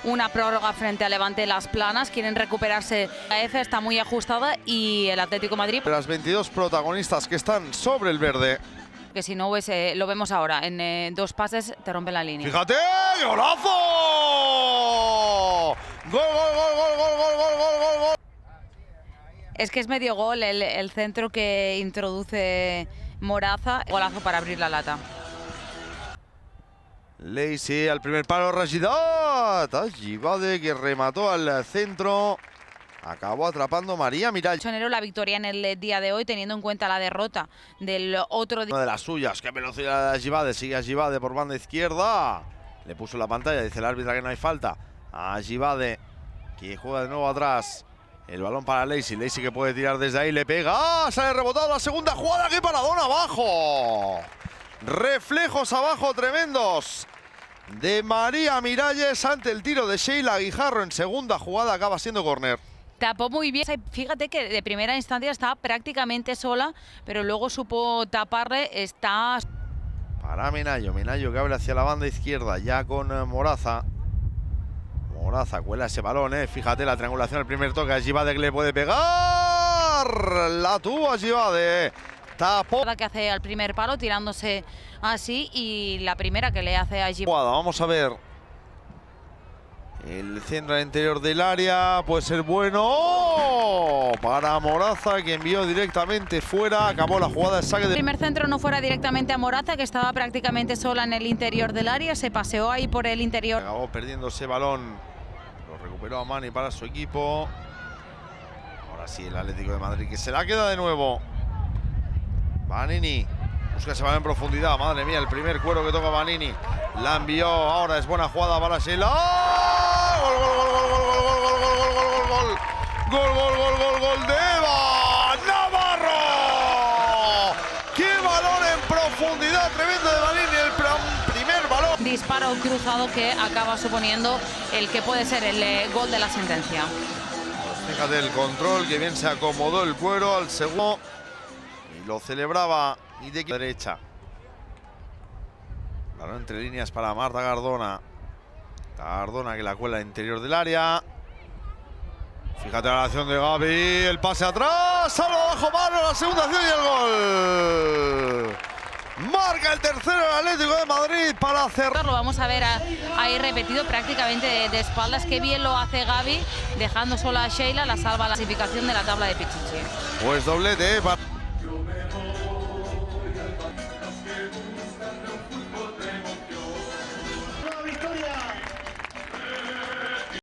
una prórroga frente a Levante Las Planas, quieren recuperarse. La F está muy ajustada y el Atlético de Madrid. Las 22 protagonistas que están sobre el verde. Que si no, lo vemos ahora, en 2 pases te rompe la línea. ¡Fíjate! ¡Golazo! ¡Gol, gol, gol, gol, gol, gol, gol, gol, gol! Es que es medio gol el centro que introduce Moraza. Golazo para abrir la lata. Leisi al primer palo, Rashidat. Ajibade que remató al centro. Acabó atrapando María Miralles. Sonero la victoria en el día de hoy, teniendo en cuenta la derrota del otro día. Una de las suyas, qué velocidad de Ajibade. Sigue Ajibade por banda izquierda. Le puso la pantalla, dice el árbitro que no hay falta. Ajibade que juega de nuevo atrás. El balón para Leisi. Leisi que puede tirar desde ahí, le pega. ¡Ah! Sale rebotado la segunda jugada. ¡Qué paradón abajo! Reflejos abajo tremendos de María Miralles ante el tiro de Sheila Guijarro en segunda jugada. Acaba siendo córner. Tapó muy bien. Fíjate que de primera instancia estaba prácticamente sola, pero luego supo taparle. Está para Menayo. Menayo que abre hacia la banda izquierda ya con Moraza. Moraza cuela ese balón, fíjate la triangulación, el primer toque. Ajibade que le puede pegar. La tuvo Ajibade. Tapó. Que hace al primer palo tirándose así y la primera que le hace a Ajibade. Vamos a ver. El centro al interior del área puede ser bueno para Moraza, que envió directamente fuera. Acabó la jugada de saque. El primer centro no fuera directamente a Moraza, que estaba prácticamente sola en el interior del área. Se paseó ahí por el interior. Acabó perdiendo ese balón. Lo recuperó a Mani para su equipo. Ahora sí, el Atlético de Madrid que se la queda de nuevo. Vanini busca ese balón en profundidad. Madre mía, el primer cuero que toca Vanini. La envió. Ahora es buena jugada para Sheila. Gol, gol, gol, gol, gol, gol, gol, gol, gol, gol, gol. Gol, gol, gol, gol, gol de Eva Navarro. ¡Qué balón en profundidad! Tremendo de Vanini, el primer balón. Disparo cruzado que acaba suponiendo el que puede ser el gol de la sentencia. Pues fíjate el control, que bien se acomodó el cuero al segundo. Y lo celebraba y de derecha. Balón entre líneas para Marta Cardona. Cardona que la cuela al interior del área. Fíjate la acción de Gaby. El pase atrás. Salvo bajo mano. La segunda acción y el gol. Marca el tercero el Atlético de Madrid para cerrar. Lo vamos a ver ahí repetido prácticamente de espaldas. Qué bien lo hace Gaby, dejando sola a Sheila. La salva la clasificación de la tabla de Pichichi. Pues doblete, para